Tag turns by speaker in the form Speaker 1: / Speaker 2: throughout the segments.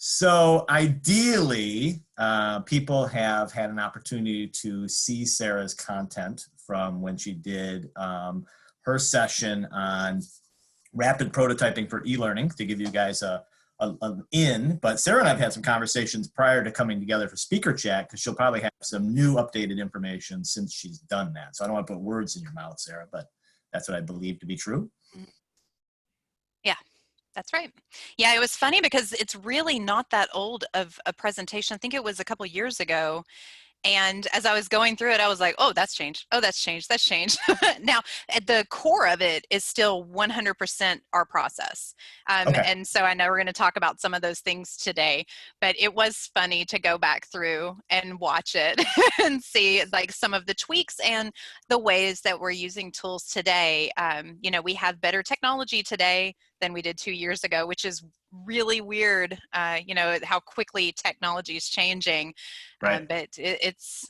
Speaker 1: So ideally, people have had an opportunity to see Sarah's content from when she did her session on rapid prototyping for e-learning, to give you guys an in. But Sarah and I have had some conversations prior to coming together for SpeakerChat, because she'll probably have some new updated information since she's done that. So I don't want to put words in your mouth, Sarah, but that's what I believe to be true.
Speaker 2: Yeah. That's right. Yeah, it was funny because it's really not that old of a presentation. I think it was a couple years ago. And as I was going through it, I was like, oh, that's changed. Oh, that's changed. That's changed. Now, at the core of it is still 100% our process.
Speaker 1: Okay.
Speaker 2: And so I know we're going to talk about some of those things today, but it was funny to go back through and watch it and see like some of the tweaks and the ways that we're using tools today. You know, we have better technology today than we did 2 years ago, which is really weird, you know, how quickly technology is changing.
Speaker 1: Right.
Speaker 2: But it's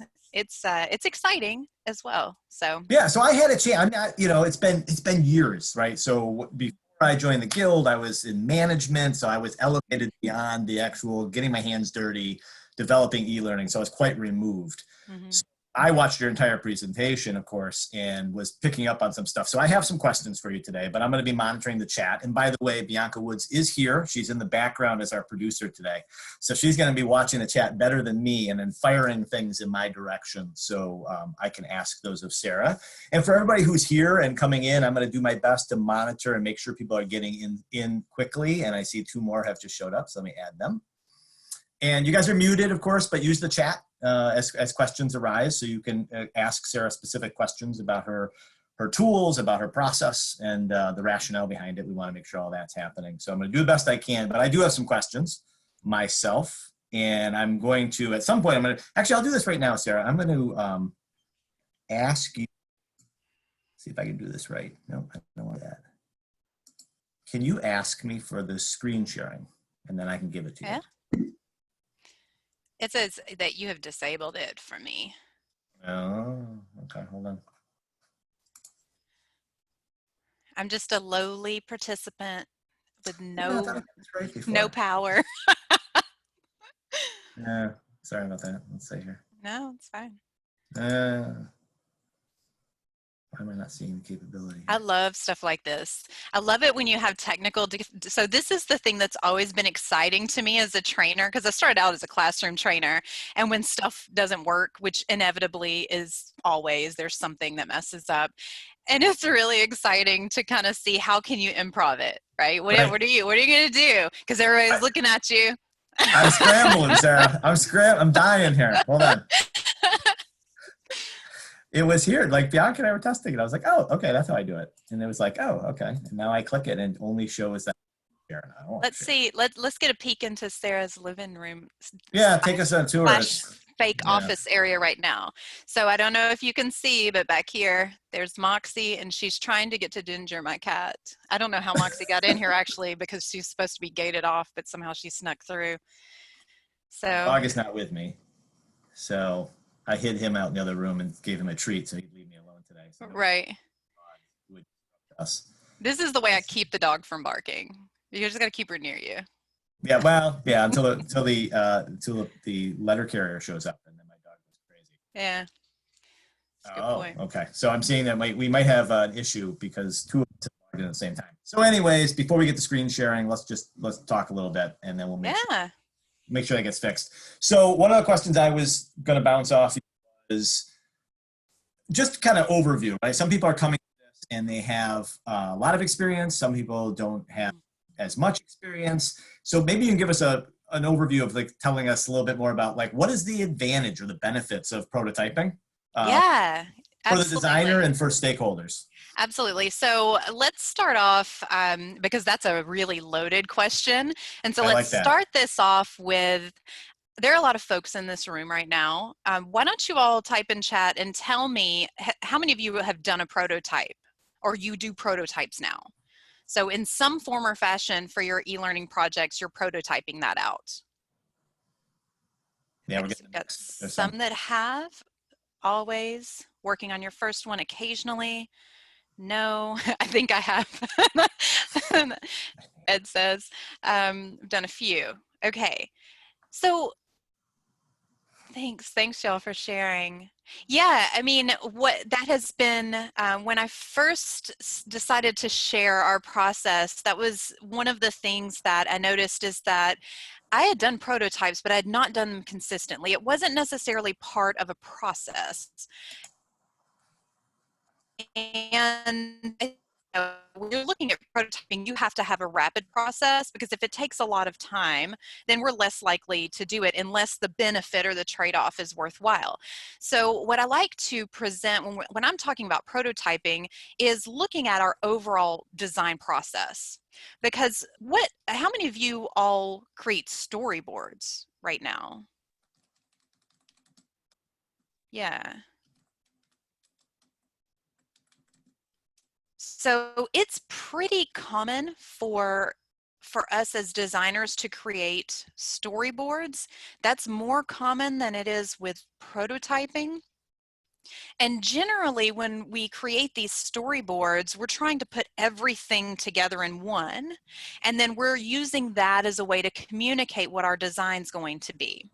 Speaker 2: exciting as well. So
Speaker 1: yeah, so I had a chance. I'm not, you know, it's been years, right? So before I joined the guild, I was in management, so I was elevated beyond the actual getting my hands dirty, developing e-learning. So I was quite removed. So I watched your entire presentation, of course, and was picking up on some stuff. So I have some questions for you today, but I'm going to be monitoring the chat. And by the way, Bianca Woods is here. She's in the background as our producer today. So she's going to be watching the chat better than me and then firing things in my direction, so I can ask those of Sarah. And for everybody who's here and coming in, I'm going to do my best to monitor and make sure people are getting in quickly. And I see 2 more have just showed up, so let me add them. And you guys are muted, of course, but use the chat as questions arise, so you can ask Sarah specific questions about her tools, about her process, and the rationale behind it. We want to make sure all that's happening. So I'm going to do the best I can, but I do have some questions myself, and I'm going to, at some point, actually, I'll do this right now, Sarah. I'm going to ask you, see if I can do this right. No, I don't want that. Can you ask me for the screen sharing, and then I can give it to you?
Speaker 2: It says that you have disabled it for me.
Speaker 1: Oh, okay, hold on.
Speaker 2: I'm just a lowly participant with no power.
Speaker 1: Yeah, sorry about that. Let's see here.
Speaker 2: No, it's fine.
Speaker 1: Why am I not seeing the capability?
Speaker 2: I love stuff like this. I love it when you have technical. So this is the thing that's always been exciting to me as a trainer, because I started out as a classroom trainer, and when stuff doesn't work, which inevitably is always, there's something that messes up. And it's really exciting to kind of see how can you improv it, right? What are you going to do? Because everybody's looking at you.
Speaker 1: I'm scrambling, Sarah. I'm dying here. Hold on. It was here, like Bianca and I were testing it. I was like, oh, okay, that's how I do it. And it was like, oh, okay. And now I click it and it only shows that. Let's
Speaker 2: see. Let's get a peek into Sarah's living room.
Speaker 1: Yeah, take us on a tour.
Speaker 2: Fake office area right now. So I don't know if you can see, but back here, there's Moxie, and she's trying to get to Ginger, my cat. I don't know how Moxie got in here actually, because she's supposed to be gated off, but somehow she snuck through. So
Speaker 1: the dog is not with me, so I hid him out in the other room and gave him a treat so he'd leave me alone today. So
Speaker 2: right. This is the way I keep the dog from barking. You just got to keep her near you.
Speaker 1: Yeah, well, yeah, until the letter carrier shows up, and then my dog goes crazy.
Speaker 2: Yeah.
Speaker 1: Oh, okay. So I'm seeing that we might have an issue because 2 of us are at the same time. So anyways, before we get to screen sharing, let's talk a little bit, and then we'll make sure that gets fixed. So one of the questions I was going to bounce off is just kind of overview, right? Some people are coming to this and they have a lot of experience. Some people don't have as much experience. So maybe you can give us an overview of like telling us a little bit more about like what is the advantage or the benefits of prototyping?
Speaker 2: Yeah,
Speaker 1: for the designer and for stakeholders.
Speaker 2: Absolutely. So let's start off because that's a really loaded question. And so let's start this off with, there are a lot of folks in this room right now. Why don't you all type in chat and tell me how many of you have done a prototype or you do prototypes now? So in some form or fashion for your e-learning projects, you're prototyping that out.
Speaker 1: Yeah,
Speaker 2: we're getting some that have, always, working on your first one occasionally. No, I think I have. Ed says, I've done a few. Okay. So thanks y'all for sharing. Yeah, I mean, what that has been, when I first decided to share our process, that was one of the things that I noticed is that I had done prototypes, but I had not done them consistently. It wasn't necessarily part of a process. And when you're looking at prototyping, you have to have a rapid process, because if it takes a lot of time, then we're less likely to do it unless the benefit or the trade-off is worthwhile. So what I like to present when I'm talking about prototyping is looking at our overall design process. Because how many of you all create storyboards right now? Yeah. So it's pretty common for us as designers to create storyboards. That's more common than it is with prototyping. And generally, when we create these storyboards, we're trying to put everything together in one, and then we're using that as a way to communicate what our design's going to be.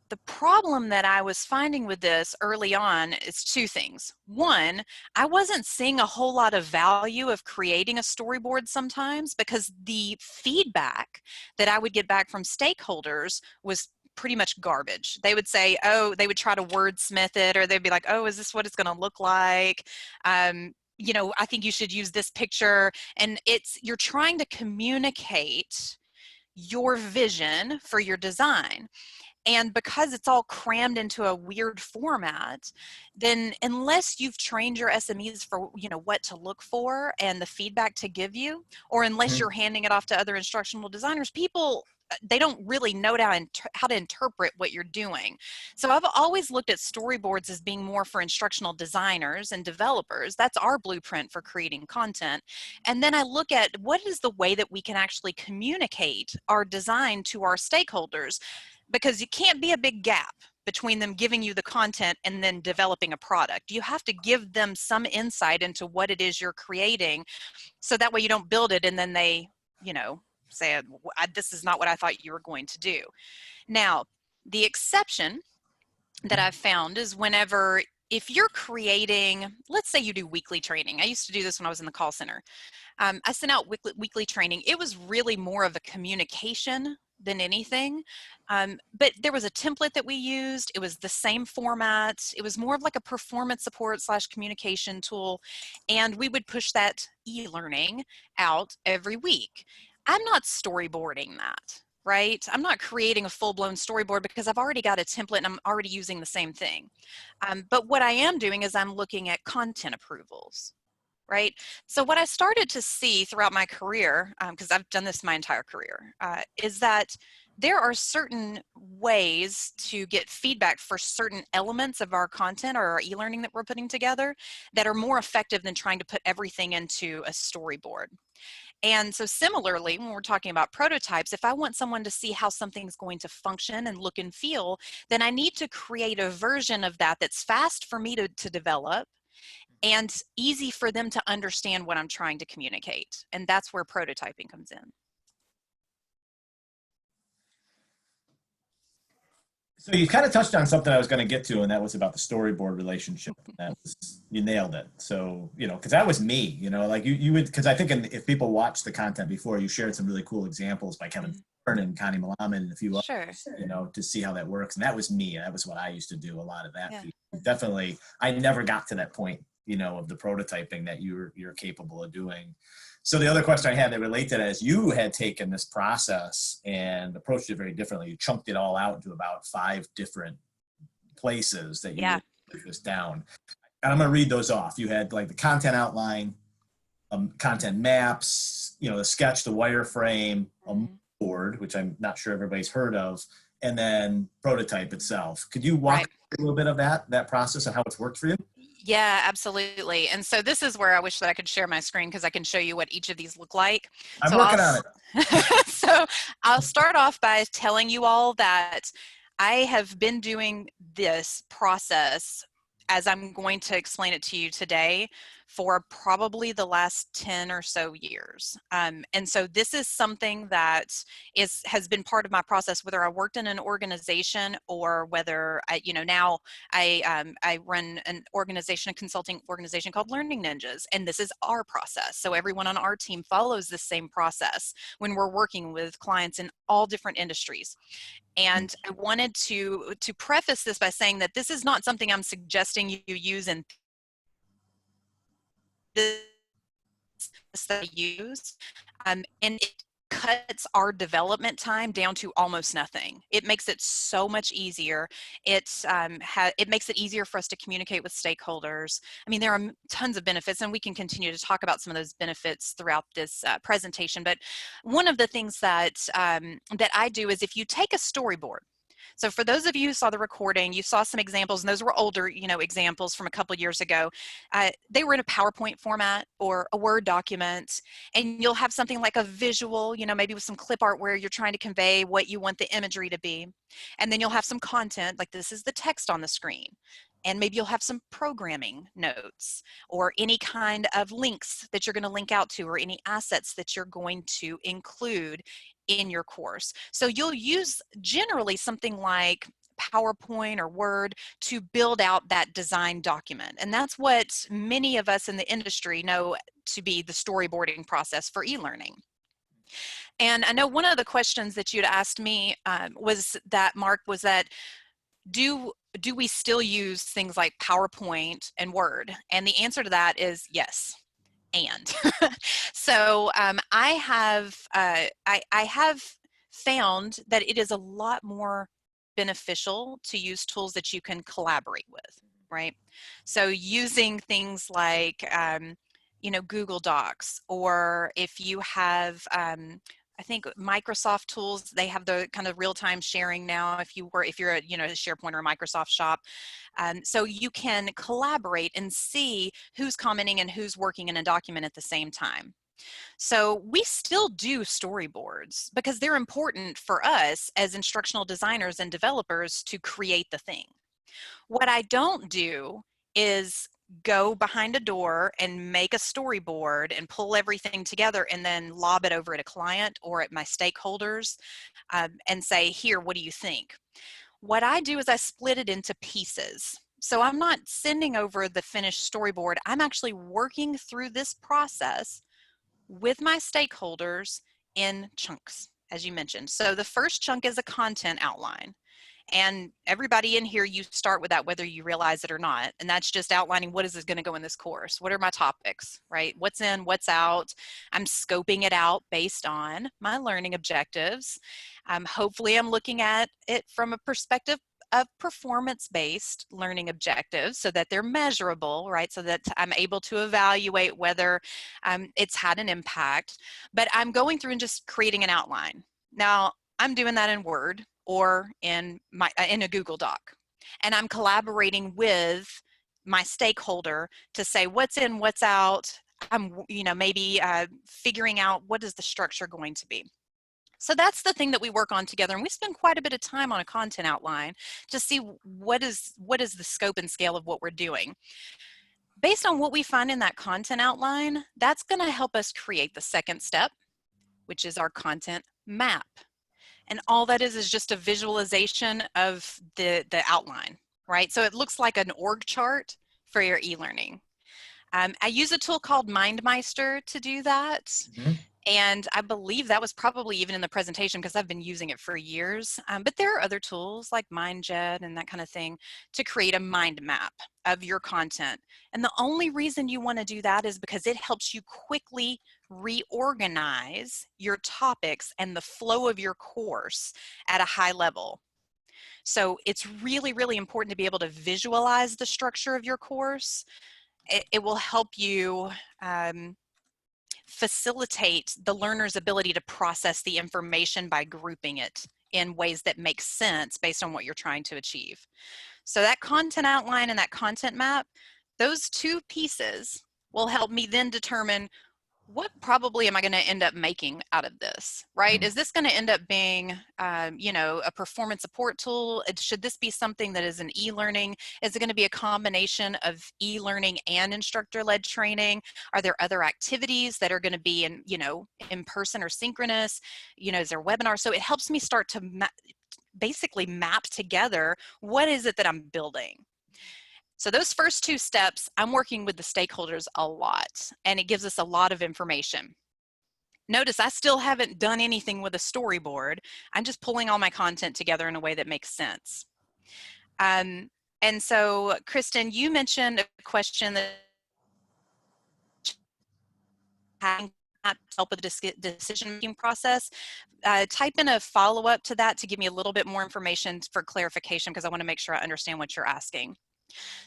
Speaker 2: The problem that I was finding with this early on is two things. One, I wasn't seeing a whole lot of value of creating a storyboard sometimes, because the feedback that I would get back from stakeholders was pretty much garbage. They would say, oh, they would try to wordsmith it, or they'd be like, oh, is this what it's going to look like? You know, I think you should use this picture. And you're trying to communicate your vision for your design. And because it's all crammed into a weird format, then unless you've trained your SMEs for, you know, what to look for and the feedback to give you, or unless you're handing it off to other instructional designers, people, they don't really know how to interpret what you're doing. So I've always looked at storyboards as being more for instructional designers and developers. That's our blueprint for creating content. And then I look at what is the way that we can actually communicate our design to our stakeholders, because it can't be a big gap between them giving you the content and then developing a product. You have to give them some insight into what it is you're creating, so that way you don't build it and then they, you know, say, this is not what I thought you were going to do. Now, the exception that I've found is if you're creating, let's say you do weekly training. I used to do this when I was in the call center. I sent out weekly training. It was really more of a communication than anything. But there was a template that we used. It was the same format. It was more of like a performance support / communication tool. And we would push that e-learning out every week. I'm not storyboarding that, right? I'm not creating a full-blown storyboard, because I've already got a template and I'm already using the same thing. But what I am doing is I'm looking at content approvals. Right? So what I started to see throughout my career, because I've done this my entire career, is that there are certain ways to get feedback for certain elements of our content or our e-learning that we're putting together that are more effective than trying to put everything into a storyboard. And so similarly, when we're talking about prototypes, if I want someone to see how something's going to function and look and feel, then I need to create a version of that that's fast for me to develop and easy for them to understand what I'm trying to communicate. And that's where prototyping comes in.
Speaker 1: So you kind of touched on something I was going to get to, and that was about the storyboard relationship. You nailed it. So, you know, because that was me, you know, like you would, because I think if people watched the content before, you shared some really cool examples by Kevin and Connie Malaman and a few others, you know, to see how that works. And that was me. That was what I used to do, a lot of that. Yeah. Definitely, I never got to that point, you know, of the prototyping that you're capable of doing. So the other question I had that related to that is, you had taken this process and approached it very differently. You chunked it all out into about 5 different places that you break this down. And I'm going to read those off. You had like the content outline, content maps, you know, the sketch, the wireframe, a board, which I'm not sure everybody's heard of, and then prototype itself. Could you walk a little bit of that process and how it's worked for you?
Speaker 2: Yeah, absolutely. And so this is where I wish that I could share my screen, because I can show you what each of these look like.
Speaker 1: I'm working on it.
Speaker 2: So I'll start off by telling you all that I have been doing this process, as I'm going to explain it to you today, for probably the last 10 or so years. And so this is something that has been part of my process, whether I worked in an organization or whether now I run an organization, a consulting organization called Learning Ninjas, and this is our process. So everyone on our team follows the same process when we're working with clients in all different industries. And I wanted to preface this by saying that this is not something I'm suggesting you use in this that I use, and it cuts our development time down to almost nothing. It makes it so much easier. It makes it easier for us to communicate with stakeholders. I mean, there are tons of benefits, and we can continue to talk about some of those benefits throughout this presentation. But one of the things that that I do is, if you take a storyboard. So for those of you who saw the recording, you saw some examples, and those were older, examples from a couple years ago. They were in a PowerPoint format or a Word document, and you'll have something like a visual, maybe with some clip art where you're trying to convey what you want the imagery to be. And then you'll have some content, like this is the text on the screen. And maybe you'll have some programming notes or any kind of links that you're going to link out to, or any assets that you're going to include in your course. So you'll use generally something like PowerPoint or Word to build out that design document. And that's what many of us in the industry know to be the storyboarding process for e-learning. And I know one of the questions that you'd asked me was that, Mark, was that do we still use things like PowerPoint and Word? And the answer to that is yes. And so I have found that it is a lot more beneficial to use tools that you can collaborate with, right? So using things like Google Docs, or if you have I think Microsoft tools, they have the kind of real-time sharing now if you're a SharePoint or a Microsoft shop. So you can collaborate and see who's commenting and who's working in a document at the same time. So we still do storyboards because they're important for us as instructional designers and developers to create the thing. What I don't do is go behind a door and make a storyboard and pull everything together and then lob it over at a client or at my stakeholders and say, here, what do you think? What I do is I split it into pieces. So I'm not sending over the finished storyboard. I'm actually working through this process with my stakeholders in chunks, as you mentioned. So the first chunk is a content outline. And everybody in here, you start with that whether you realize it or not. And that's just outlining, what is this going to go in this course? What are my topics, right? What's in, what's out? I'm scoping it out based on my learning objectives. Hopefully I'm looking at it from a perspective of performance-based learning objectives so that they're measurable, right? So that I'm able to evaluate whether it's had an impact. But I'm going through and just creating an outline. Now, I'm doing that in Word or in a Google Doc. And I'm collaborating with my stakeholder to say what's in, what's out. I'm, maybe figuring out what is the structure going to be. So that's the thing that we work on together, and we spend quite a bit of time on a content outline to see what is the scope and scale of what we're doing. Based on what we find in that content outline, that's going to help us create the second step, which is our content map. And all that is just a visualization of the outline, right? So it looks like an org chart for your e-learning. I use a tool called MindMeister to do that. Mm-hmm. And I believe that was probably even in the presentation because I've been using it for years. But there are other tools like MindJet and that kind of thing to create a mind map of your content. And the only reason you want to do that is because it helps you quickly reorganize your topics and the flow of your course at a high level. So it's really, really important to be able to visualize the structure of your course. It will help you facilitate the learner's ability to process the information by grouping it in ways that make sense based on what you're trying to achieve. So that content outline and that content map, those two pieces will help me then determine what probably am I going to end up making out of this, right? Is this going to end up being, you know, a performance support tool? Should this be something that is an e-learning? Is it going to be a combination of e-learning and instructor-led training? Are there other activities that are going to be in, you know, in person or synchronous? You know, is there webinar? So it helps me start to basically map together what is it that I'm building. So those first two steps, I'm working with the stakeholders a lot, and it gives us a lot of information. Notice I still haven't done anything with a storyboard. I'm just pulling all my content together in a way that makes sense. And so, Kristen, you mentioned a question that having help with the decision-making process. Type in a follow-up to that to give me a little bit more information for clarification, because I want to make sure I understand what you're asking.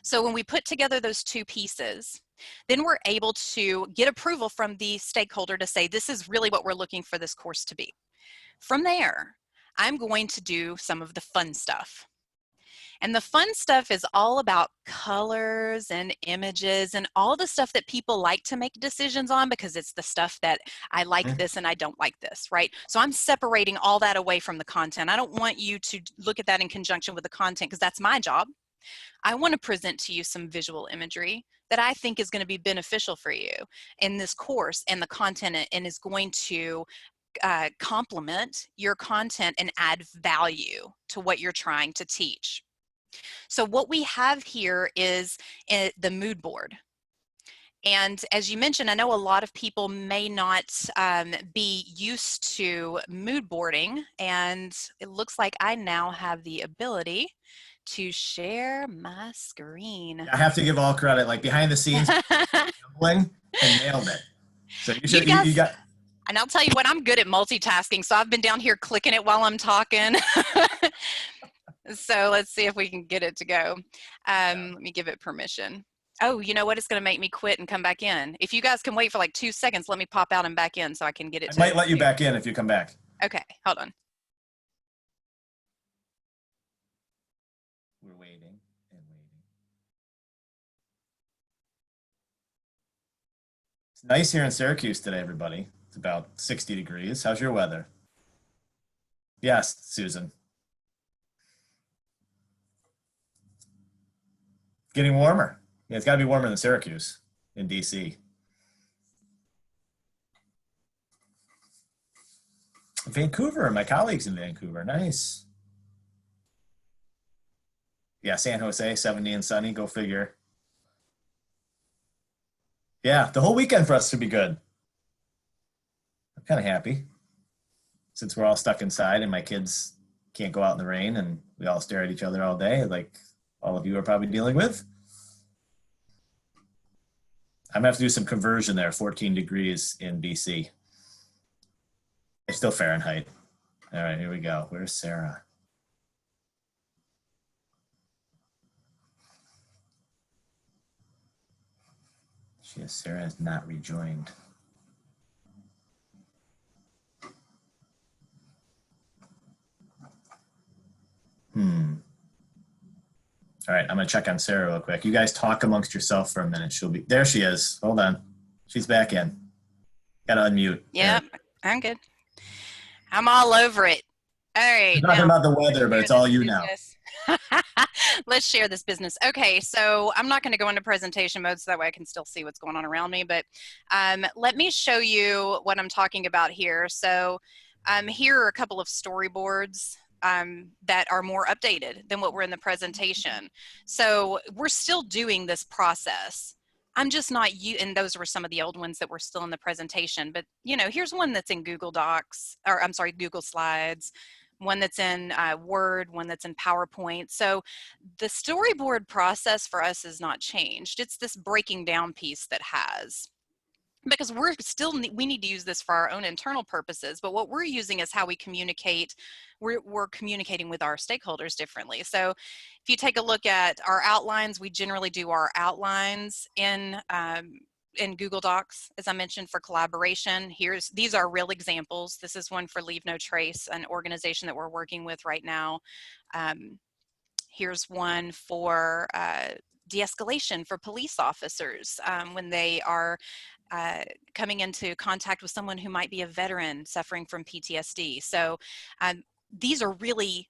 Speaker 2: So when we put together those two pieces, then we're able to get approval from the stakeholder to say, this is really what we're looking for this course to be. From there, I'm going to do some of the fun stuff. And the fun stuff is all about colors and images and all the stuff that people like to make decisions on, because it's the stuff that I like this and I don't like this, right? So I'm separating all that away from the content. I don't want you to look at that in conjunction with the content, because that's my job. I want to present to you some visual imagery that I think is going to be beneficial for you in this course and the content, and is going to complement your content and add value to what you're trying to teach. So what we have here is the mood board. And as you mentioned, I know a lot of people may not be used to mood boarding, and it looks like I now have the ability to share my screen.
Speaker 1: I have to give all credit, like behind the scenes, and nailed it. So you should, you got.
Speaker 2: And I'll tell you what, I'm good at multitasking, so I've been down here clicking it while I'm talking. So let's see if we can get it to go. Let me give it permission. Oh, you know what? It's going to make me quit and come back in. If you guys can wait for like 2 seconds, let me pop out and back in so I can get it.
Speaker 1: I might let you back in if you come back.
Speaker 2: Okay, hold on.
Speaker 1: We're waiting and waiting. It's nice here in Syracuse today, everybody. It's about 60 degrees. How's your weather? Yes, Susan. Getting warmer. Yeah, it's got to be warmer than Syracuse in DC. Vancouver, my colleagues in Vancouver. Nice. Yeah, San Jose, 70 and sunny. Go figure. Yeah, the whole weekend for us should be good. I'm kind of happy since we're all stuck inside and my kids can't go out in the rain and we all stare at each other all day, like all of you are probably dealing with. I'm gonna have to do some conversion there, 14 degrees in BC. It's still Fahrenheit. All right, here we go. Where's Sarah? Sarah has not rejoined. All right, I'm gonna check on Sarah real quick. You guys talk amongst yourself for a minute. She'll be, there she is. Hold on. She's back in. Gotta unmute.
Speaker 2: Yeah, I'm good. I'm all over it. All right.
Speaker 1: It's nothing about the weather, but it's all you now.
Speaker 2: Let's share this business. Okay, so I'm not going to go into presentation mode so that way I can still see what's going on around me, but let me show you what I'm talking about here. So here are a couple of storyboards that are more updated than what were in the presentation. So we're still doing this process. I'm just not, and those were some of the old ones that were still in the presentation, but you know, here's one that's in Google Docs, or I'm sorry, Google Slides, one that's in Word, one that's in PowerPoint. So the storyboard process for us has not changed. It's this breaking down piece that has, because we need to use this for our own internal purposes, but what we're using is how we communicate. We're communicating with our stakeholders differently. So if you take a look at our outlines, we generally do our outlines in Google Docs, as I mentioned, for collaboration. These are real examples. This is one for Leave No Trace, an organization that we're working with right now. Here's one for de-escalation for police officers when they are coming into contact with someone who might be a veteran suffering from PTSD. So these are really,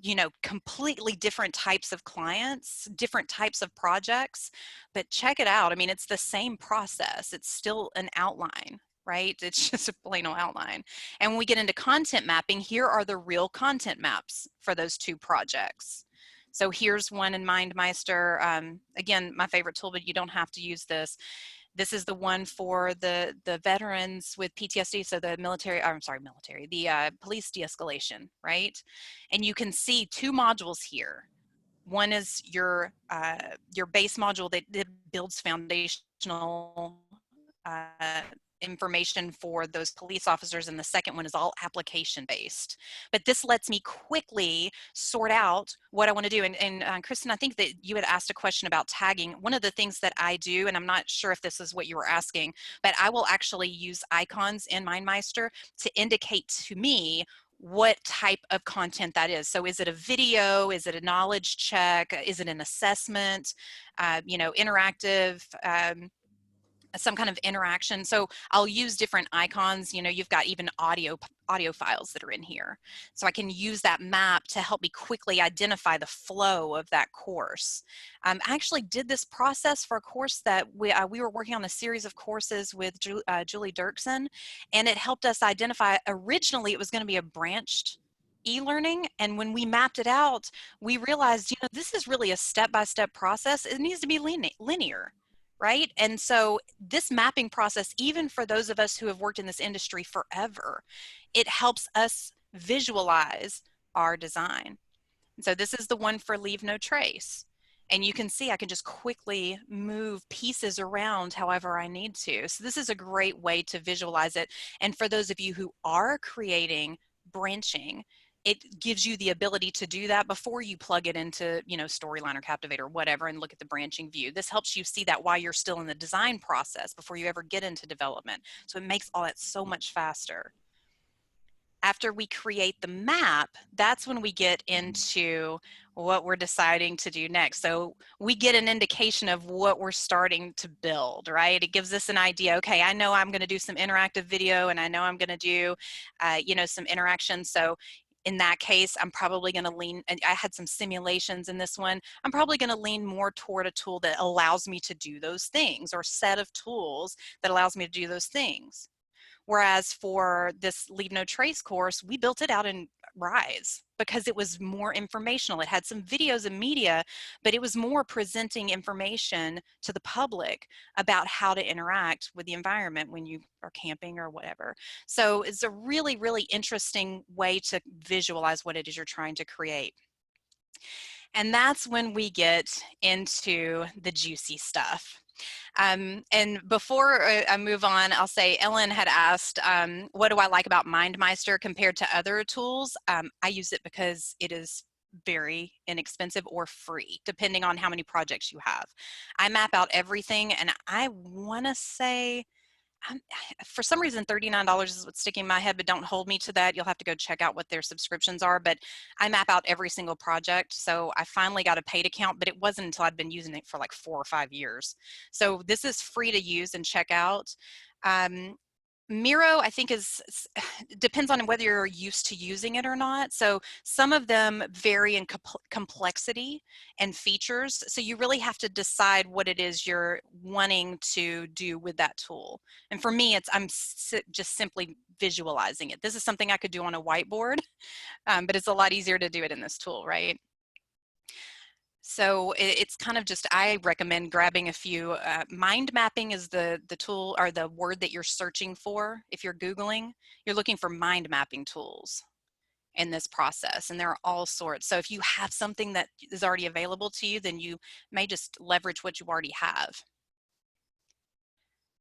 Speaker 2: you know, completely different types of clients, different types of projects, but check it out. I mean, it's the same process. It's still an outline, right? It's just a plain old outline. And when we get into content mapping, here are the real content maps for those two projects. So here's one in MindMeister. Again, my favorite tool, but you don't have to use this. This is the one for the veterans with PTSD, so the military, I'm sorry, military, the police de-escalation, right? And you can see two modules here. One is your base module that builds foundational information for those police officers, and the second one is all application based. But this lets me quickly sort out what I want to do. And Kristen, I think that you had asked a question about tagging. One of the things that I do, and I'm not sure if this is what you were asking, but I will actually use icons in MindMeister to indicate to me what type of content that is. So is it a video? Is it a knowledge check? Is it an assessment? You know, interactive, some kind of interaction. So I'll use different icons. You know, you've got even audio files that are in here. So I can use that map to help me quickly identify the flow of that course. I actually did this process for a course that we were working on a series of courses with Julie Dirksen, and it helped us identify, originally it was going to be a branched e-learning, and when we mapped it out, we realized, you know, this is really a step-by-step process. It needs to be linear. Right? And so this mapping process, even for those of us who have worked in this industry forever, it helps us visualize our design. And so this is the one for Leave No Trace. And you can see I can just quickly move pieces around however I need to. So this is a great way to visualize it. And for those of you who are creating branching, it gives you the ability to do that before you plug it into, you know, Storyline or Captivate or whatever and look at the branching view. This helps you see that while you're still in the design process before you ever get into development. So it makes all that so much faster. After we create the map, that's when we get into what we're deciding to do next. So we get an indication of what we're starting to build, right? It gives us an idea. Okay, I know I'm going to do some interactive video, and I know I'm going to do, you know, some interaction. So in that case, I'm probably going to lean, and I had some simulations in this one, I'm probably going to lean more toward a tool that allows me to do those things, or a set of tools that allows me to do those things. Whereas for this Leave No Trace course, we built it out in Rise because it was more informational. It had some videos and media, but it was more presenting information to the public about how to interact with the environment when you are camping or whatever. So it's a really, really interesting way to visualize what it is you're trying to create. And that's when we get into the juicy stuff. And before I move on, I'll say Ellen had asked, what do I like about MindMeister compared to other tools? I use it because it is very inexpensive or free, depending on how many projects you have. I map out everything, and I want to say, for some reason, $39 is what's sticking in my head, but don't hold me to that. You'll have to go check out what their subscriptions are, but I map out every single project. So I finally got a paid account, but it wasn't until I'd been using it for like 4 or 5 years. So this is free to use and check out. Miro, I think, depends on whether you're used to using it or not. So some of them vary in complexity and features. So you really have to decide what it is you're wanting to do with that tool. And for me, I'm just simply visualizing it. This is something I could do on a whiteboard, but it's a lot easier to do it in this tool, right? So it's kind of just, I recommend grabbing a few. Mind mapping is the tool or the word that you're searching for. If you're Googling, you're looking for mind mapping tools in this process, and there are all sorts. So if you have something that is already available to you, then you may just leverage what you already have.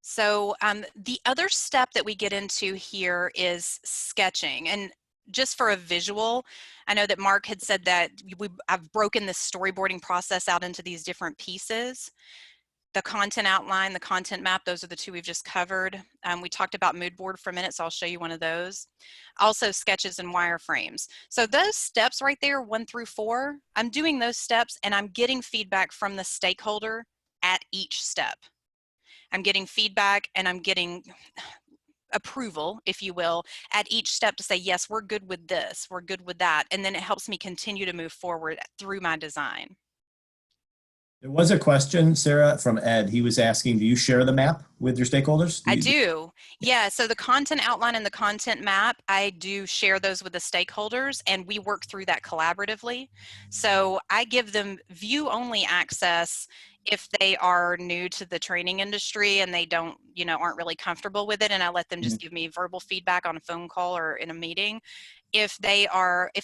Speaker 2: So the other step that we get into here is sketching. And just for a visual, I know that Mark had said that I've broken this storyboarding process out into these different pieces. the content outline, the content map, those are the two we've just covered. We talked about Moodboard for a minute, so I'll show you one of those. Also sketches and wireframes. So those steps right there, 1 through 4, I'm doing those steps and I'm getting feedback from the stakeholder at each step. I'm getting feedback and I'm getting approval, if you will, at each step to say, yes, we're good with this, we're good with that. And then it helps me continue to move forward through my design.
Speaker 1: There was a question, Sarah, from Ed. He was asking, do you share the map with your stakeholders?
Speaker 2: I do. Yeah. So the content outline and the content map, I do share those with the stakeholders and we work through that collaboratively. So I give them view-only access if they are new to the training industry and they don't, aren't really comfortable with it. And I let them just give me verbal feedback on a phone call or in a meeting. If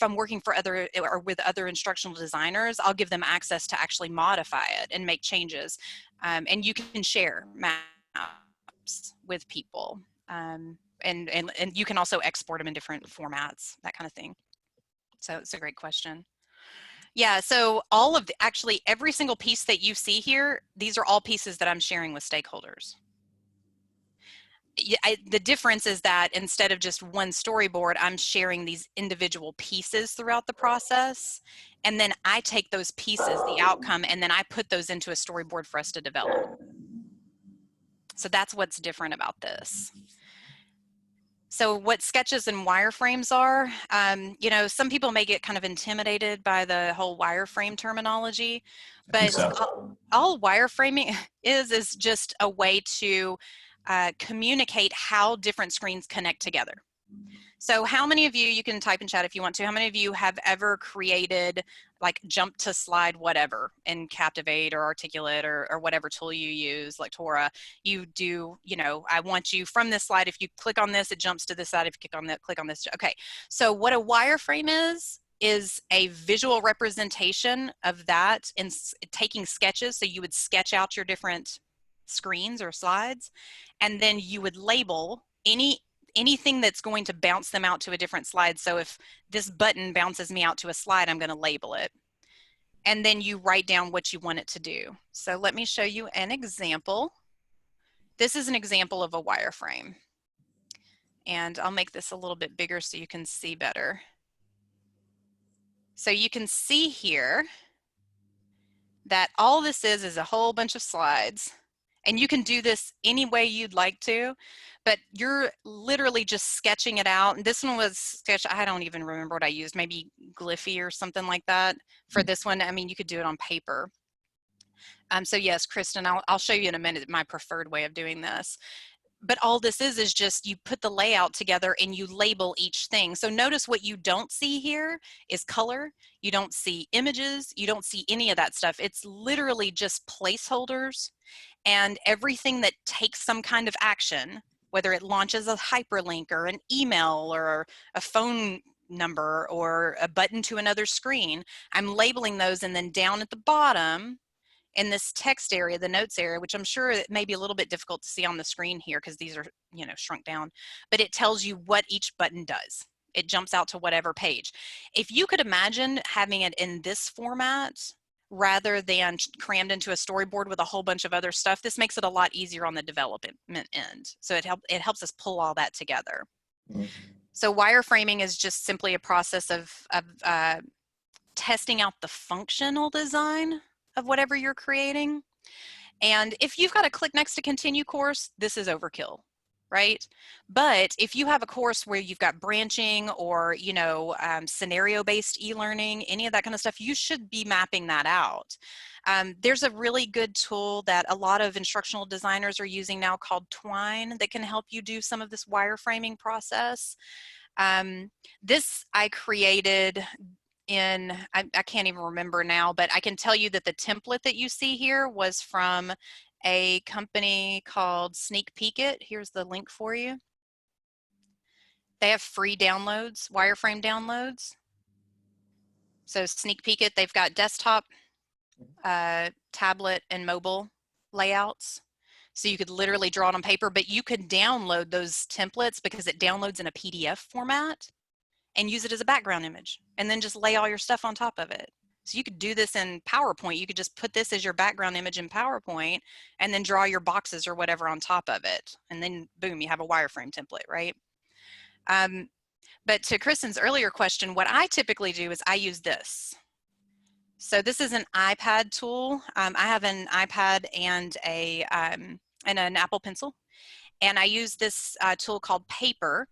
Speaker 2: I'm working for other or with other instructional designers, I'll give them access to actually modify it and make changes. And you can share maps with people. And you can also export them in different formats, that kind of thing. So it's a great question. Yeah, so actually every single piece that you see here, these are all pieces that I'm sharing with stakeholders. The difference is that instead of just one storyboard, I'm sharing these individual pieces throughout the process. And then I take those pieces, the outcome, and then I put those into a storyboard for us to develop. So that's what's different about this. So what sketches and wireframes are, some people may get kind of intimidated by the whole wireframe terminology, but all wireframing is just a way to communicate how different screens connect together. So how many of you can type in chat if you want to, how many of you have ever created like jump to slide whatever in Captivate or Articulate or whatever tool you use, like Tora, you do, I want you from this slide, if you click on this, it jumps to this side, if you click on this. Okay, so what a wireframe is a visual representation of that in taking sketches. So you would sketch out your different screens or slides, and then you would label anything that's going to bounce them out to a different slide. So if this button bounces me out to a slide, I'm going to label it. And then you write down what you want it to do. So let me show you an example. This is an example of a wireframe. And I'll make this a little bit bigger so you can see better. So you can see here that all this is a whole bunch of slides. And you can do this any way you'd like to, but you're literally just sketching it out. And this one was sketched, I don't even remember what I used, maybe Glyphy or something like that. For this one, I mean, you could do it on paper. So yes, Kristen, I'll show you in a minute my preferred way of doing this. But all this is just you put the layout together and you label each thing. So notice what you don't see here is color. You don't see images. You don't see any of that stuff. It's literally just placeholders and everything that takes some kind of action, whether it launches a hyperlink or an email or a phone number or a button to another screen. I'm labeling those, and then down at the bottom in this text area, the notes area, which I'm sure it may be a little bit difficult to see on the screen here because these are, shrunk down, but it tells you what each button does. It jumps out to whatever page. If you could imagine having it in this format rather than crammed into a storyboard with a whole bunch of other stuff, this makes it a lot easier on the development end. So it helps us pull all that together. Mm-hmm. So wireframing is just simply a process of testing out the functional design of whatever you're creating. And if you've got a click next to continue course, this is overkill, right? But if you have a course where you've got branching or, scenario-based e-learning, any of that kind of stuff, you should be mapping that out. There's a really good tool that a lot of instructional designers are using now called Twine that can help you do some of this wireframing process. This I created in, I can't even remember now, but I can tell you that the template that you see here was from a company called Sneak Peek It. Here's the link for you. They have free downloads, wireframe downloads. So Sneak Peek It, they've got desktop, tablet, and mobile layouts. So you could literally draw it on paper, but you could download those templates because it downloads in a PDF format and use it as a background image and then just lay all your stuff on top of it. So you could do this in PowerPoint. You could just put this as your background image in PowerPoint and then draw your boxes or whatever on top of it. And then boom, you have a wireframe template, right? But to Kristen's earlier question, what I typically do is I use this. So this is an iPad tool. I have an iPad and an Apple Pencil. And I use this tool called Paper,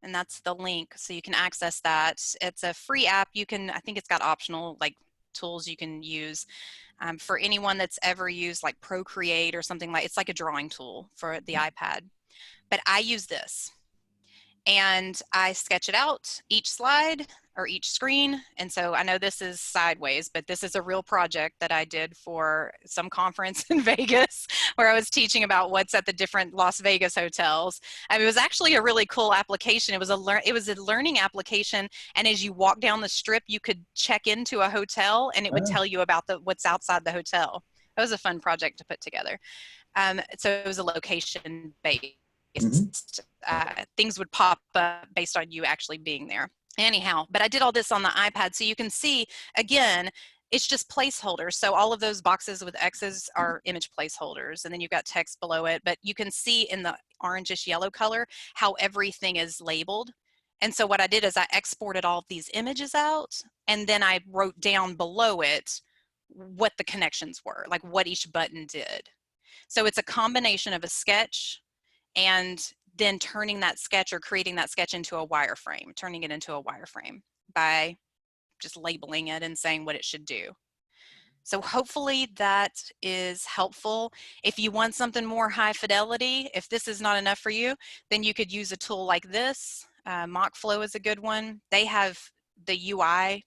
Speaker 2: and that's the link, so you can access that. It's a free app. You can, I think it's got optional like tools you can use for anyone that's ever used like Procreate or something like. It's like a drawing tool for the iPad. But I use this, and I sketch it out each slide or each screen. And so I know this is sideways, but this is a real project that I did for some conference in Vegas where I was teaching about what's at the different Las Vegas hotels. It was actually a really cool application. It was a learning application, and as you walk down the strip, you could check into a hotel and it would tell you about what's outside the hotel. It was a fun project to put together. So it was a location based. Things would pop up based on you actually being there. Anyhow, but I did all this on the iPad, so you can see, again, it's just placeholders. So all of those boxes with X's are image placeholders, and then you've got text below it, but you can see in the orangish yellow color how everything is labeled. And so what I did is I exported all of these images out, and then I wrote down below it what the connections were, like what each button did. So it's a combination of a sketch and then turning that sketch or creating that sketch into a wireframe, turning it into a wireframe by just labeling it and saying what it should do. So hopefully that is helpful. If you want something more high fidelity, if this is not enough for you, then you could use a tool like this. Mockflow is a good one. They have the UI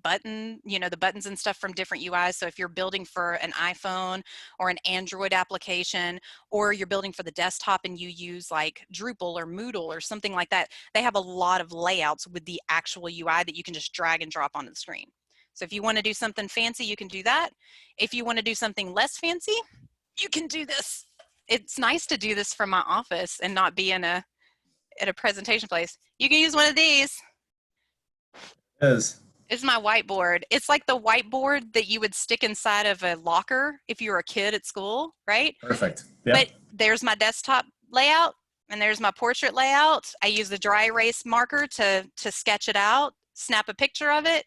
Speaker 2: button, you know, the buttons and stuff from different UIs. So if you're building for an iPhone or an Android application, or you're building for the desktop and you use like Drupal or Moodle or something like that, they have a lot of layouts with the actual UI that you can just drag and drop onto the screen. So if you want to do something fancy, you can do that. If you want to do something less fancy, you can do this. It's nice to do this from my office and not be in at a presentation place. You can use one of these.
Speaker 1: It is.
Speaker 2: It's my whiteboard. It's like the whiteboard that you would stick inside of a locker if you were a kid at school, right?
Speaker 1: Perfect. Yep.
Speaker 2: But there's my desktop layout, and there's my portrait layout. I use the dry erase marker to sketch it out, snap a picture of it,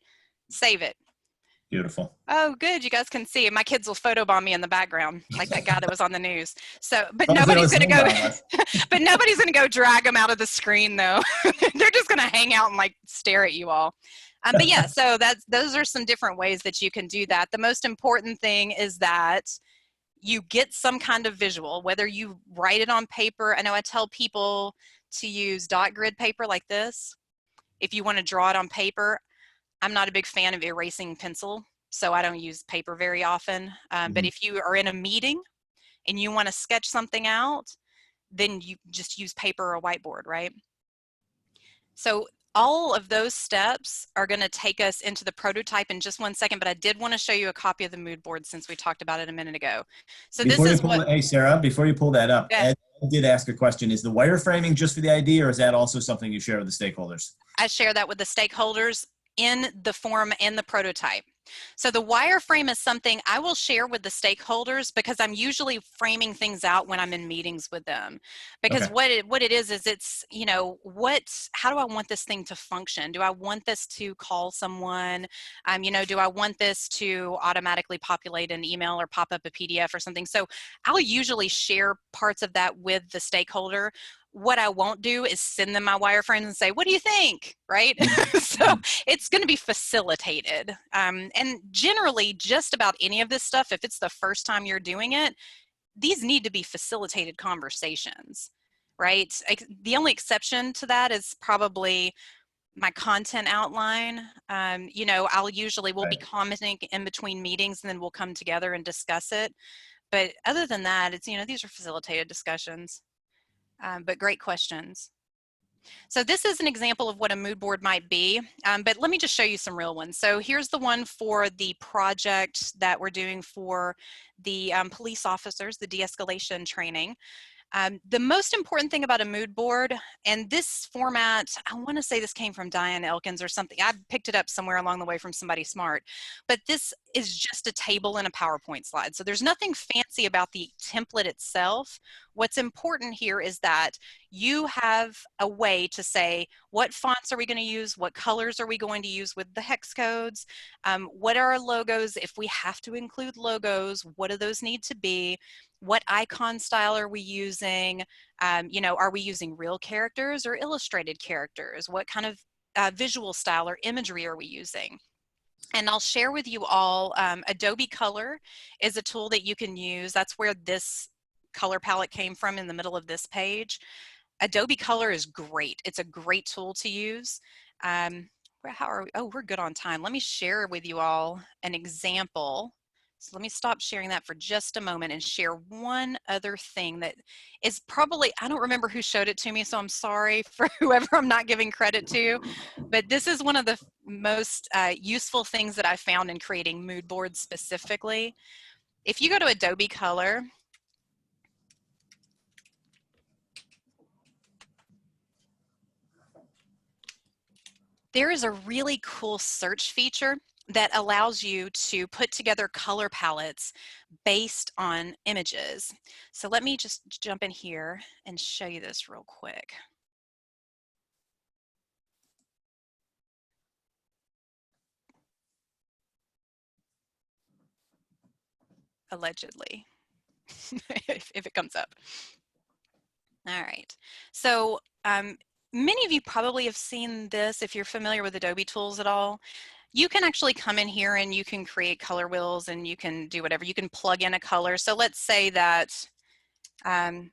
Speaker 2: save it.
Speaker 1: Beautiful.
Speaker 2: Oh, good. You guys can see. My kids will photobomb me in the background, like that guy that was on the news. So, but nobody's going to go, but nobody's going to go drag them out of the screen though. They're just going to hang out and like stare at you all. But yeah, so those are some different ways that you can do that. The most important thing is that you get some kind of visual, whether you write it on paper. I know I tell people to use dot grid paper like this. If you want to draw it on paper, I'm not a big fan of erasing pencil, so I don't use paper very often. But if you are in a meeting and you want to sketch something out, then you just use paper or a whiteboard, right? So all of those steps are going to take us into the prototype in just one second, but I did want to show you a copy of the mood board since we talked about it a minute ago. So
Speaker 1: this is what... Hey, Sarah, before you pull that up, Ed did ask a question. Is the wireframing just for the idea, or is that also something you share with the stakeholders?
Speaker 2: I share that with the stakeholders in the form and the prototype. So the wireframe is something I will share with the stakeholders because I'm usually framing things out when I'm in meetings with them. Because what it is it's, you know, how do I want this thing to function? Do I want this to call someone? You know, do I want this to automatically populate an email or pop up a PDF or something? So I'll usually share parts of that with the stakeholder. What I won't do is send them my wireframes and say, what do you think, right? So it's going to be facilitated. And generally, just about any of this stuff, if it's the first time you're doing it, these need to be facilitated conversations, right? The only exception to that is probably my content outline. You know, we'll be commenting in between meetings and then we'll come together and discuss it. But other than that, it's, you know, these are facilitated discussions. But great questions. So this is an example of what a mood board might be, but let me just show you some real ones. So here's the one for the project that we're doing for the police officers, the de-escalation training. The most important thing about a mood board, and this format, I want to say this came from Diane Elkins or something. I picked it up somewhere along the way from somebody smart, but this is just a table and a PowerPoint slide. So there's nothing fancy about the template itself. What's important here is that you have a way to say, what fonts are we going to use? What colors are we going to use with the hex codes? What are our logos? If we have to include logos, what do those need to be? What icon style are we using? You know, are we using real characters or illustrated characters? What kind of visual style or imagery are we using? And I'll share with you all, Adobe Color is a tool that you can use. That's where this color palette came from in the middle of this page. Adobe Color is great. It's a great tool to use. How are we? Oh, we're good on time. Let me share with you all an example. So let me stop sharing that for just a moment and share one other thing that is probably, I don't remember who showed it to me, so I'm sorry for whoever I'm not giving credit to, but this is one of the most useful things that I found in creating mood boards specifically. If you go to Adobe Color, there is a really cool search feature that allows you to put together color palettes based on images. So let me just jump in here and show you this real quick. Allegedly, if it comes up. All right, so many of you probably have seen this if you're familiar with Adobe tools at all. You can actually come in here and you can create color wheels and you can do whatever. You can plug in a color. So let's say that,